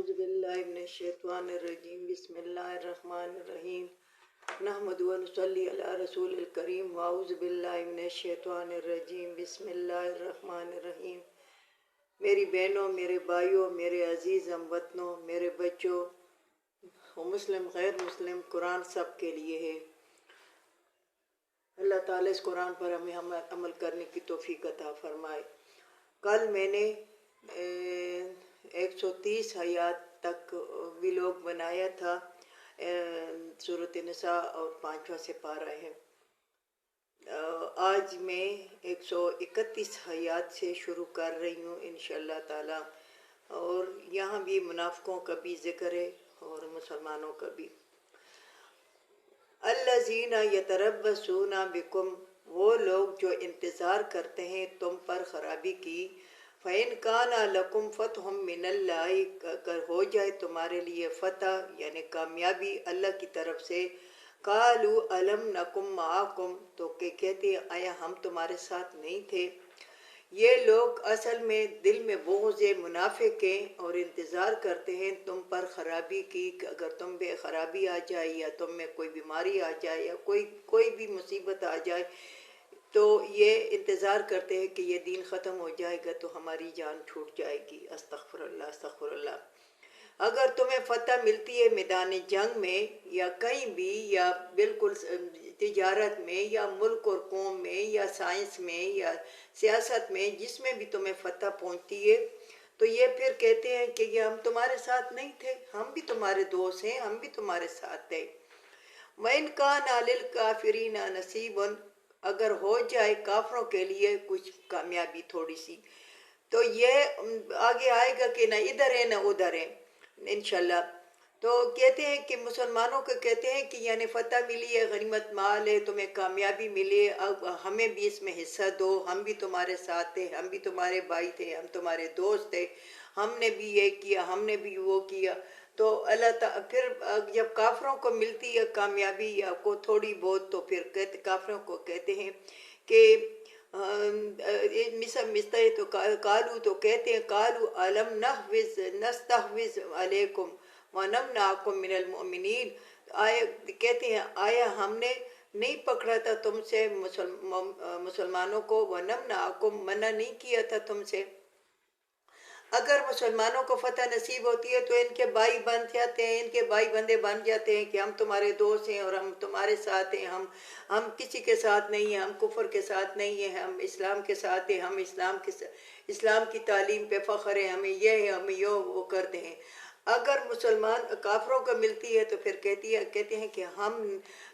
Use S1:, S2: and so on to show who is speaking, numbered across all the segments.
S1: اعوذ باللہ من الشیطان الرجیم بسم اللہ الرحمن الرحیم نحمد و نصلی علی رسول الکریم اعوذ باللہ من الشیطان الرجیم بسم اللہ الرحمن الرحیم۔ میری بہنوں، میرے بھائیوں، میرے عزیز ہم وطنوں، میرے بچوں، مسلم غیر مسلم، قرآن سب کے لیے ہے۔ اللہ تعالیٰ اس قرآن پر ہمیں عمل کرنے کی توفیق عطا فرمائے۔ کل میں نے 130 آیات تک ویلوگ بنایا تھا، سورۃ نساء اور 5واں سپارہ ہے۔ آج میں 131 آیات سے شروع کر رہی ہوں انشاءاللہ تعالی، اور یہاں بھی منافقوں کا بھی ذکر ہے اور مسلمانوں کا بھی۔ الذین یتربصون بکم، وہ لوگ جو انتظار کرتے ہیں تم پر خرابی کی۔ فَإِنْ كَانَ لَكُمْ فَتْحٌ مِّنَ اللَّهِ، اگر ہو جائے تمہارے لیے فتح یعنی کامیابی اللہ کی طرف سے۔ قَالُوا أَلَمْ نَكُن مَّعَكُمْ، تو کہ کہتے ہیں آیا ہم تمہارے ساتھ نہیں تھے۔ یہ لوگ اصل میں دل میں بغض منافق ہیں اور انتظار کرتے ہیں تم پر خرابی کی، کہ اگر تم پہ خرابی آ جائے یا تم میں کوئی بیماری آ جائے یا کوئی بھی مصیبت آ جائے، تو یہ انتظار کرتے ہیں کہ یہ دین ختم ہو جائے گا تو ہماری جان چھوٹ جائے گی۔ استغفر اللہ استغفر اللہ۔ اگر تمہیں فتح ملتی ہے میدان جنگ میں یا کہیں بھی، یا بالکل تجارت میں یا ملک اور قوم میں یا سائنس میں یا سیاست میں، جس میں بھی تمہیں فتح پہنچتی ہے، تو یہ پھر کہتے ہیں کہ یہ ہم تمہارے ساتھ نہیں تھے، ہم بھی تمہارے دوست ہیں، ہم بھی تمہارے ساتھ تھے۔ وَإِنْ كَانَ لِلْكَافِرِينَ نَصِيبٌ، اگر ہو جائے کافروں کے لیے کچھ کامیابی تھوڑی سی، تو یہ آگے آئے گا کہ نہ ادھر ہے نہ ادھر ہے انشاءاللہ۔ تو کہتے ہیں کہ مسلمانوں کو کہتے ہیں کہ یعنی فتح ملی ہے، غنیمت مال ہے، تمہیں کامیابی ملی، اب ہمیں بھی اس میں حصہ دو، ہم بھی تمہارے ساتھ تھے، ہم بھی تمہارے بھائی تھے، ہم تمہارے دوست تھے، ہم نے بھی یہ کیا، ہم نے بھی وہ کیا۔ تو اللہ تعالیٰ پھر جب کافروں کو ملتی ہے کامیابی یا کو تھوڑی بہت، تو پھر کافروں کو کہتے ہیں کہ مستحی تو قالو، تو کہتے ہیں قالو الم نستحوذ علیکم ونمنعکم من المؤمنین، کہتے ہیں آیا ہم نے نہیں پکڑا تھا تم سے مسلمانوں کو، ونمنعکم، منع نہیں کیا تھا تم سے۔ اگر مسلمانوں کو فتح نصیب ہوتی ہے تو ان کے بھائی بن جاتے ہیں، ان کے بھائی بندے بن جاتے ہیں کہ ہم تمہارے دوست ہیں اور ہم تمہارے ساتھ ہیں، ہم کسی کے ساتھ نہیں ہیں، ہم کفر کے ساتھ نہیں ہیں، ہم اسلام کے ساتھ ہیں، ہم اسلام کی تعلیم پہ فخر ہے، ہمیں یہ ہے، ہمیں یہ وہ کرتے ہیں۔ اگر مسلمان کافروں کو ملتی ہے تو پھر کہتے ہیں کہ ہم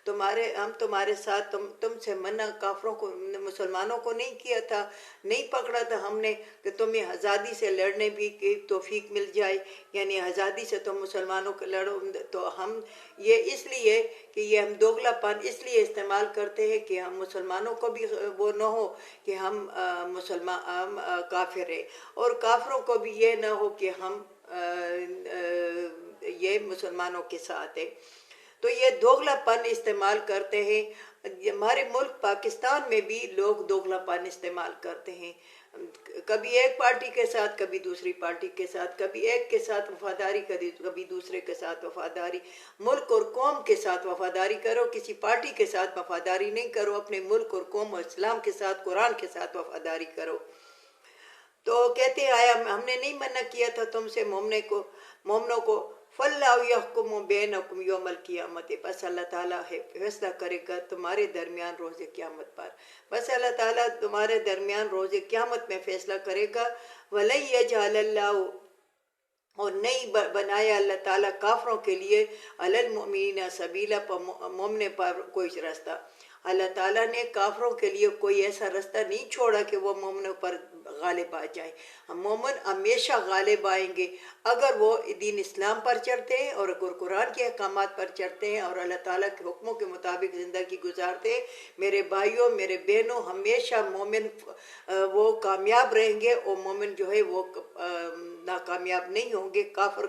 S1: تمہارے ساتھ، تم سے منع کافروں کو مسلمانوں کو نہیں کیا تھا، نہیں پکڑا تھا ہم نے کہ تمہیں آزادی سے لڑنے بھی کی توفیق مل جائے، یعنی آزادی سے تم مسلمانوں کو لڑو۔ تو ہم یہ اس لیے کہ یہ ہم دوگلا پن اس لیے استعمال کرتے ہیں کہ ہم مسلمانوں کو بھی وہ نہ ہو کہ ہم کافر ہیں، اور کافروں کو بھی یہ نہ ہو کہ ہم یہ مسلمانوں کے ساتھ ہے۔ تو یہ دوگلا پن استعمال کرتے ہیں۔ ہمارے ملک پاکستان میں بھی لوگ دوگلا پن استعمال کرتے ہیں، کبھی ایک پارٹی کے ساتھ، کبھی دوسری پارٹی کے ساتھ، کبھی ایک کے ساتھ وفاداری، کبھی دوسرے کے ساتھ وفاداری۔ ملک اور قوم کے ساتھ وفاداری کرو، کسی پارٹی کے ساتھ وفاداری نہیں کرو، اپنے ملک اور قوم اور اسلام کے ساتھ، قرآن کے ساتھ وفاداری کرو۔ تو کہتے ہیں آیا ہم نے نہیں منع کیا تھا تم سے مومنوں کو، فَاللَّهُ يَحْكُمُ بَيْنَكُمْ يَوْمَ الْقِيَامَةِ، بس اللہ تعالیٰ فیصلہ کرے گا تمہارے درمیان روز قیامت پر، بس اللہ تعالیٰ تمہارے درمیان روز قیامت میں فیصلہ کرے گا۔ وَلَن يَجْعَلَ اللَّهُ، اور نہیں بنایا اللہ تعالیٰ کافروں کے لیے، عَلَى الْمُؤْمِنِينَ سَبِيلًا، مومن پر کوئی رستہ، اللہ تعالیٰ نے کافروں کے لیے کوئی ایسا رستہ نہیں چھوڑا کہ وہ مومنوں پر غالب آ جائیں۔ مومن ہمیشہ غالب آئیں گے اگر وہ دین اسلام پر چڑھتے ہیں اور اگر قرآن کے احکامات پر چڑھتے ہیں اور اللہ تعالیٰ کے حکموں کے مطابق زندگی گزارتے ہیں۔ میرے بھائیوں، میرے بہنوں، ہمیشہ مومن وہ کامیاب رہیں گے، اور مومن جو ہے وہ ناکامیاب نہیں ہوں گے۔ کافر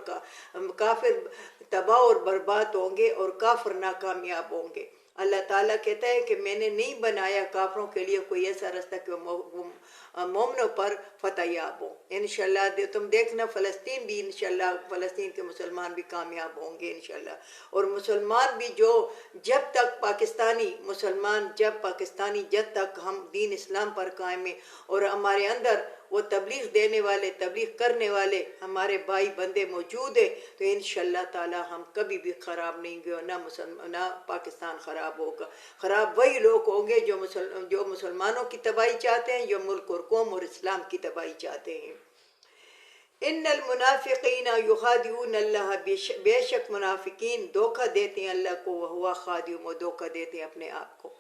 S1: تباہ اور برباد ہوں گے اور کافر ناکامیاب ہوں گے۔ اللہ تعالیٰ کہتا ہے کہ میں نے نہیں بنایا کافروں کے لیے کوئی ایسا راستہ کہ وہ مومنوں پر فتح یاب ہو۔ انشاءاللہ تم دیکھنا فلسطین بھی، انشاءاللہ فلسطین کے مسلمان بھی کامیاب ہوں گے انشاءاللہ، اور مسلمان بھی جو جب تک پاکستانی جب تک ہم دین اسلام پر قائم ہیں اور ہمارے اندر وہ تبلیغ دینے والے، تبلیغ کرنے والے ہمارے بھائی بندے موجود ہیں، تو انشاءاللہ تعالی ہم کبھی بھی خراب نہیں گے، نہ پاکستان خراب ہوگا۔ خراب وہی لوگ ہوں گے جو مسلمانوں کی تباہی چاہتے ہیں، جو ملک اور قوم اور اسلام کی تباہی چاہتے ہیں۔ ان المنافقین یخادعون اللہ، بے شک منافقین دھوکہ دیتے ہیں اللہ کو، وہ خادعهم، وہ دھوکہ دیتے ہیں اپنے آپ کو۔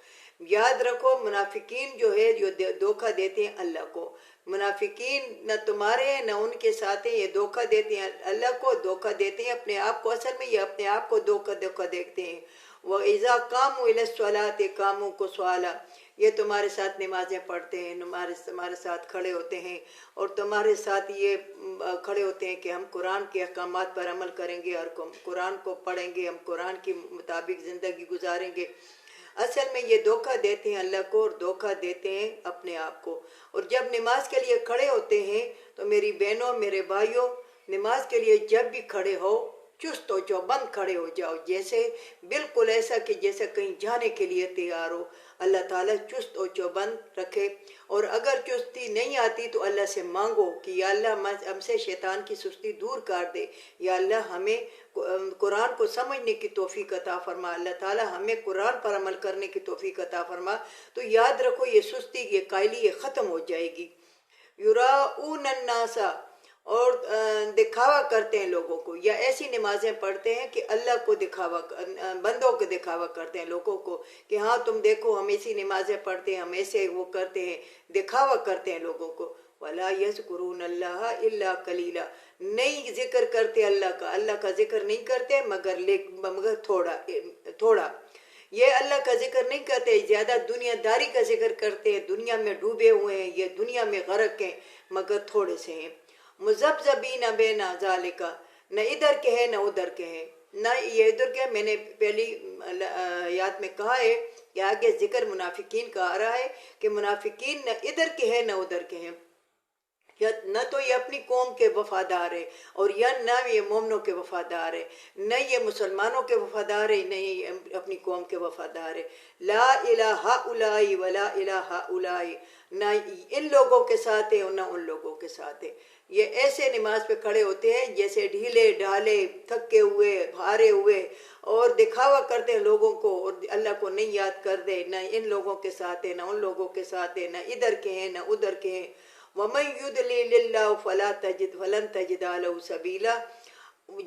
S1: یاد رکھو منافقین جو ہے جو دھوکہ دیتے ہیں اللہ کو، منافقین نہ تمہارے ہیں نہ ان کے ساتھ ہیں، یہ دھوکہ دیتے ہیں اللہ کو، دھوکہ دیتے ہیں اپنے آپ کو، اصل میں یہ اپنے آپ کو دھوکہ دیتے ہیں۔ وَإِذَا قَامُوا إِلَى الصَّلَاةِ قَامُوا كُسَالَىٰ، یہ تمہارے ساتھ نمازیں پڑھتے ہیں، تمہارے ساتھ کھڑے ہوتے ہیں، اور تمہارے ساتھ یہ کھڑے ہوتے ہیں کہ ہم قرآن کے احکامات پر عمل کریں گے اور قرآن کو پڑھیں گے، ہم قرآن کے مطابق زندگی گزاریں گے۔ اصل میں یہ دھوکہ دیتے ہیں اللہ کو اور دھوکہ دیتے ہیں اپنے آپ کو۔ اور جب نماز کے لیے کھڑے ہوتے ہیں تو میری بہنوں میرے بھائیوں، نماز کے لیے جب بھی کھڑے ہو چست و چوبند کھڑے ہو جاؤ، جیسے بالکل ایسا کہ جیسے کہیں جانے کے لیے تیار ہو۔ اللہ تعالیٰ چست و چوبند رکھے، اور اگر چستی نہیں آتی تو اللہ سے مانگو کہ یا اللہ ہم سے شیطان کی سستی دور کر دے، یا اللہ ہمیں قرآن کو سمجھنے کی توفیق عطا فرما، اللہ تعالیٰ ہمیں قرآن پر عمل کرنے کی توفیق عطا فرما، تو یاد رکھو یہ سستی، یہ قائلی یہ ختم ہو جائے گی۔ یراؤن الناس، اور دکھاوا کرتے ہیں لوگوں کو، یا ایسی نمازیں پڑھتے ہیں کہ اللہ کو بندوں کو دکھاوا کرتے ہیں لوگوں کو کہ ہاں تم دیکھو ہم ایسی نمازیں پڑھتے ہیں، ہم ایسے وہ کرتے ہیں، دکھاوا کرتے ہیں لوگوں کو۔ وَلَا يَذْكُرُونَ اللَّهَ إِلَّا قَلِيلًا، نہیں ذکر کرتے اللہ کا ذکر نہیں کرتے مگر تھوڑا۔ یہ اللہ کا ذکر نہیں کرتے، زیادہ دنیا داری کا ذکر کرتے ہیں، دنیا میں ڈوبے ہوئے ہیں، یہ دنیا میں غرق ہیں، مگر تھوڑے سے ہیں۔ مذبذبین بین ذالک، نہ ادھر کے ہیں نہ ادھر کے ہیں، نہ یہ ادھر کے، میں نے پہلی آیات میں کہا ہے کہ آگے ذکر منافقین کا آ رہا ہے کہ منافقین نہ ادھر کے ہیں نہ ادھر کے ہیں، نہ تو یہ اپنی قوم کے وفادار ہے اور یا نہ یہ مومنوں کے وفادار ہے، نہ یہ مسلمانوں کے وفادار ہے، نہ یہ اپنی قوم کے وفادار ہے۔ لا الہ اولئ ولا الہ اولئ، نہ ان لوگوں کے ساتھ ہے اور نہ ان لوگوں کے ساتھ ہے۔ یہ ایسے نماز پہ کھڑے ہوتے ہیں جیسے ڈھیلے ڈھالے، تھکے ہوئے، ہارے ہوئے، اور دکھاوا کرتے ہیں لوگوں کو اور اللہ کو نہیں یاد کرتے، نہ ان لوگوں کے ساتھ ہے نہ ان لوگوں کے ساتھ ہے، نہ ادھر کے ہیں نہ ادھر کے ہیں۔ وَمَن يُضْلِلِ اللَّهُ فَلَن تَجِدَ لَهُ سَبِيلًا،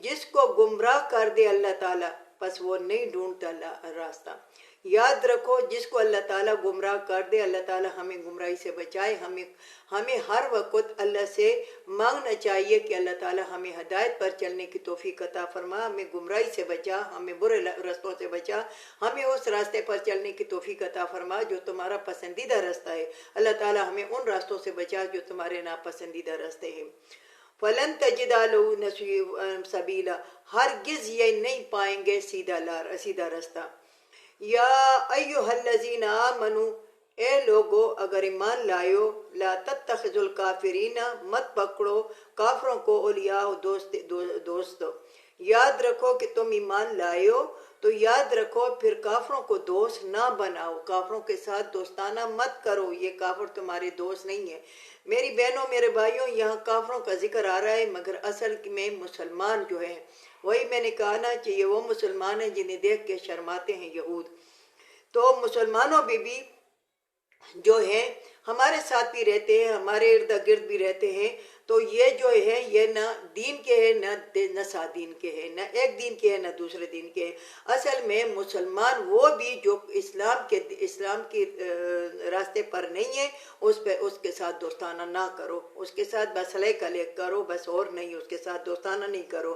S1: جس کو گمراہ کر دے اللہ تعالیٰ پس وہ نہیں ڈھونڈتا راستہ۔ یاد رکھو جس کو اللہ تعالیٰ گمراہ کر دے، اللہ تعالیٰ ہمیں گمراہی سے بچائے۔ ہمیں ہر وقت اللہ سے مانگنا چاہیے کہ اللہ تعالیٰ ہمیں ہدایت پر چلنے کی توفیق عطا فرما، ہمیں گمراہی سے بچا، ہمیں برے رستوں سے بچا، ہمیں اس راستے پر چلنے کی توفیق عطا فرما جو تمہارا پسندیدہ راستہ ہے۔ اللہ تعالیٰ ہمیں ان راستوں سے بچا جو تمہارے ناپسندیدہ راستے ہیں۔ فَلَن تَجِدَ لَهُ سَبِيلًا، ہرگز یہ نہیں پائیں گے سیدھا راستہ۔ یا ایہا الذین آمنوا، اے لوگو اگر ایمان لائیو، لا تتخذوا الکافرین، مت پکڑو کافروں کو اولیاء دوست۔ یاد رکھو کہ تم ایمان لائیو تو یاد رکھو پھر کافروں کو دوست نہ بناؤ، کافروں کے ساتھ دوستانہ مت کرو، یہ کافر تمہارے دوست نہیں ہے۔ میری بہنوں میرے بھائیوں، یہاں کافروں کا ذکر آ رہا ہے مگر اصل میں مسلمان جو ہیں، وہی میں نے کہا نا کہ یہ وہ مسلمان ہیں جنہیں دیکھ کے شرماتے ہیں یہود۔ تو مسلمانوں بھی جو ہیں ہمارے ساتھ بھی رہتے ہیں، ہمارے ارد گرد بھی رہتے ہیں، تو یہ جو ہے یہ نہ دین کے ہیں نہ سا دین کے ہیں، نہ ایک دین کے ہیں نہ دوسرے دین کے ہیں۔ اصل میں مسلمان وہ بھی جو اسلام کے راستے پر نہیں ہے، اس کے ساتھ دوستانہ نہ کرو، اس کے ساتھ بس علیہ کرو بس، اور نہیں، اس کے ساتھ دوستانہ نہیں کرو۔